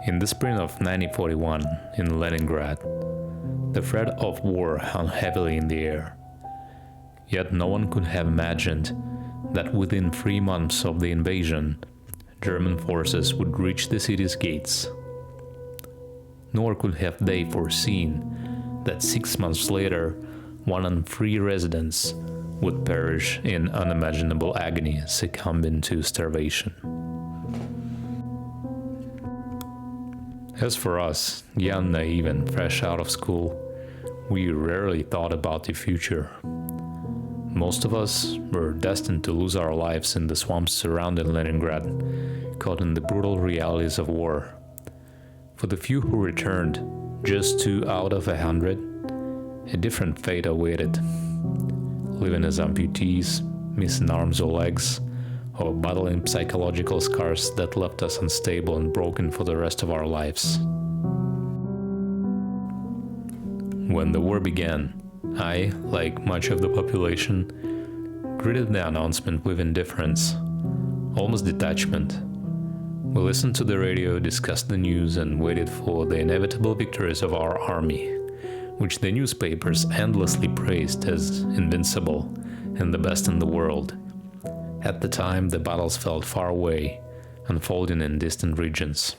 In the spring of 1941, in Leningrad, the threat of war hung heavily in the air. Yet no one could have imagined that within 3 months of the invasion, German forces would reach the city's gates. Nor could have they foreseen that 6 months later, 1 in 3 residents would perish in unimaginable agony, succumbing to starvation. As for us, young, naive, and fresh out of school, we rarely thought about the future. Most of us were destined to lose our lives in the swamps surrounding Leningrad, caught in the brutal realities of war. For the few who returned, just 2 out of 100, a different fate awaited. Living as amputees, missing arms or legs, or battling psychological scars that left us unstable and broken for the rest of our lives. When the war began, I, like much of the population, greeted the announcement with indifference, almost detachment. We listened to the radio, discussed the news, and waited for the inevitable victories of our army, which the newspapers endlessly praised as invincible and the best in the world. At the time, the battles felt far away, unfolding in distant regions.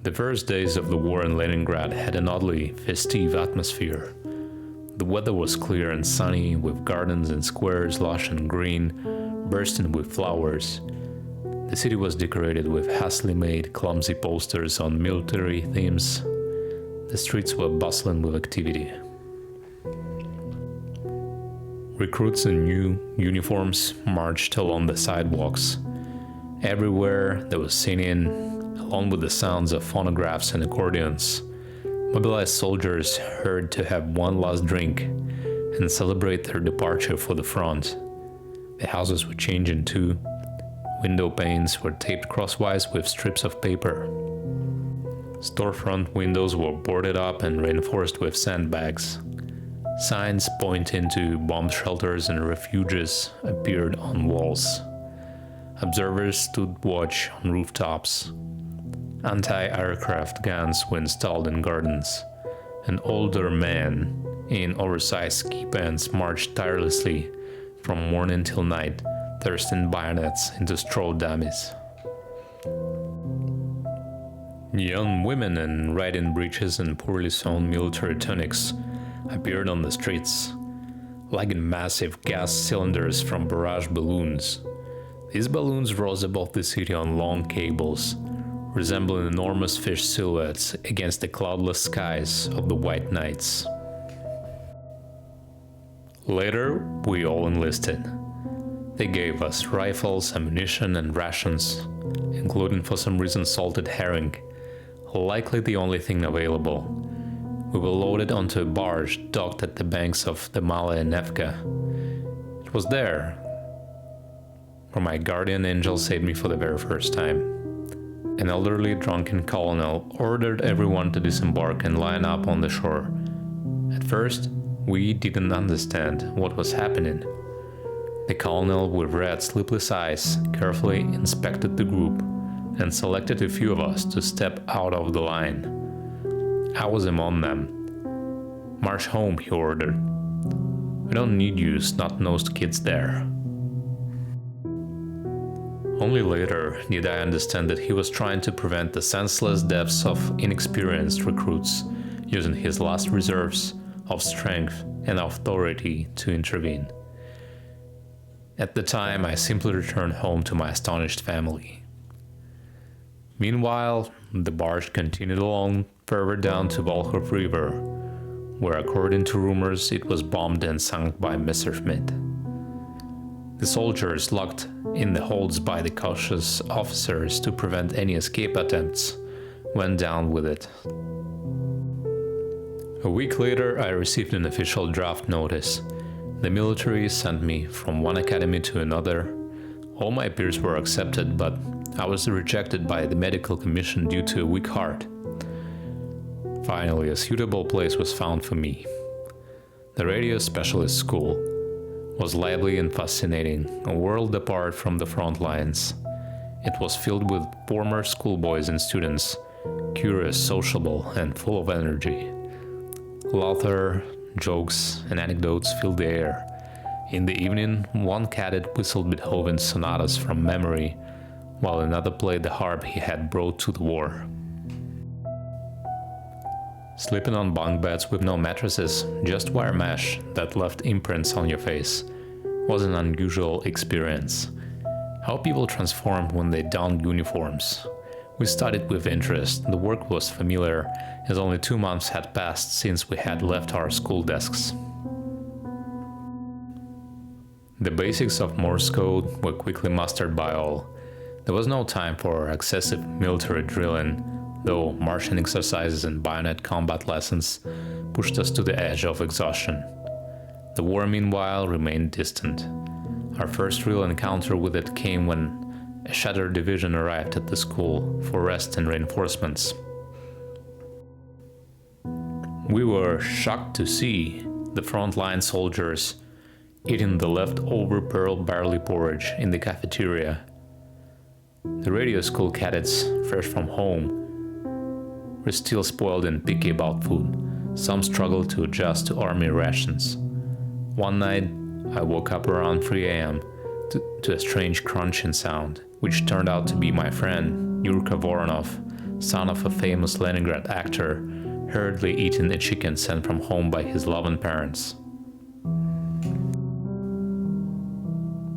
The first days of the war in Leningrad had an oddly festive atmosphere. The weather was clear and sunny, with gardens and squares lush and green, bursting with flowers. The city was decorated with hastily made, clumsy posters on military themes. The streets were bustling with activity. Recruits in new uniforms marched along the sidewalks. Everywhere there was singing, along with the sounds of phonographs and accordions. Mobilized soldiers hurried to have one last drink and celebrate their departure for the front. The houses were changing too. Window panes were taped crosswise with strips of paper. Storefront windows were boarded up and reinforced with sandbags. Signs pointing to bomb shelters and refuges appeared on walls. Observers stood watch on rooftops. Anti-aircraft guns were installed in gardens. An older man in oversized ski pants marched tirelessly from morning till night, thrusting bayonets into straw dummies. Young women in riding breeches and poorly sewn military tunics appeared on the streets, like massive gas cylinders from barrage balloons. These balloons rose above the city on long cables, resembling enormous fish silhouettes against the cloudless skies of the white nights. Later, we all enlisted. They gave us rifles, ammunition, and rations, including for some reason salted herring, likely the only thing available. We were loaded onto a barge docked at the banks of the Mala Nevka. It was there where my guardian angel saved me for the very first time. An elderly drunken colonel ordered everyone to disembark and line up on the shore. At first, we didn't understand what was happening. The colonel, with red, sleepless eyes, carefully inspected the group and selected a few of us to step out of the line. I was among them. "March home," he ordered. "We don't need you snot-nosed kids there." Only later did I understand that he was trying to prevent the senseless deaths of inexperienced recruits, using his last reserves of strength and authority to intervene. At the time, I simply returned home to my astonished family. Meanwhile, the barge continued along further down to Volkhov River, where according to rumors it was bombed and sunk by Messerschmitt. The soldiers locked in the holds by the cautious officers to prevent any escape attempts went down with it. A week later, I received an official draft notice. The military sent me from one academy to another. All my peers were accepted, but I was rejected by the medical commission due to a weak heart. Finally, a suitable place was found for me. The radio specialist school was lively and fascinating, a world apart from the front lines. It was filled with former schoolboys and students, curious, sociable, and full of energy. Laughter, jokes, and anecdotes filled the air. In the evening, one cadet whistled Beethoven's sonatas from memory, while another played the harp he had brought to the war. Sleeping on bunk beds with no mattresses, just wire mesh that left imprints on your face, was an unusual experience. How people transformed when they donned uniforms. We studied with interest, the work was familiar, as only 2 months had passed since we had left our school desks. The basics of Morse code were quickly mastered by all. There was no time for excessive military drilling, though Martian exercises and bayonet combat lessons pushed us to the edge of exhaustion. The war, meanwhile, remained distant. Our first real encounter with it came when a shattered division arrived at the school for rest and reinforcements. We were shocked to see the frontline soldiers eating the leftover pearl barley porridge in the cafeteria. The radio school cadets, fresh from home, were still spoiled and picky about food. Some struggled to adjust to army rations. One night, I woke up around 3 a.m. to a strange crunching sound, which turned out to be my friend, Yurka Voronov, son of a famous Leningrad actor, hurriedly eating a chicken sent from home by his loving parents.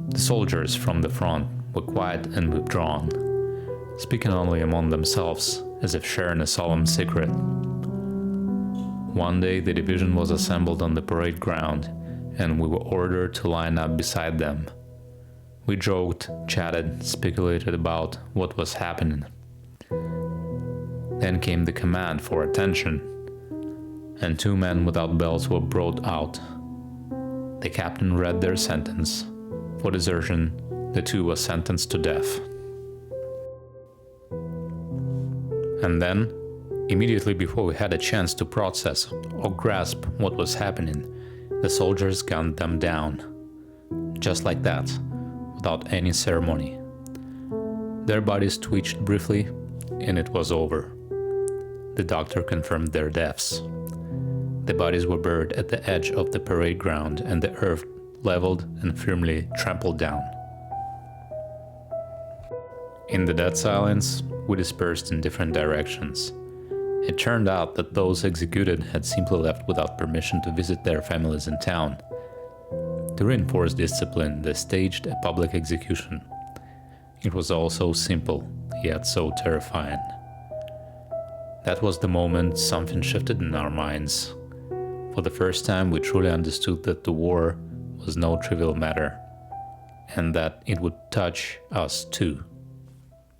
The soldiers from the front were quiet and withdrawn, speaking only among themselves, as if sharing a solemn secret. One day the division was assembled on the parade ground, and we were ordered to line up beside them. We joked, chatted, speculated about what was happening. Then came the command for attention, and 2 men without belts were brought out. The captain read their sentence. For desertion, the 2 were sentenced to death. And then, immediately before we had a chance to process or grasp what was happening, the soldiers gunned them down. Just like that, without any ceremony. Their bodies twitched briefly, and it was over. The doctor confirmed their deaths. The bodies were buried at the edge of the parade ground, and the earth leveled and firmly trampled down. In the dead silence, we dispersed in different directions. It turned out that those executed had simply left without permission to visit their families in town. To reinforce discipline, they staged a public execution. It was all so simple, yet so terrifying. That was the moment something shifted in our minds. For the first time, we truly understood that the war was no trivial matter, and that it would touch us too.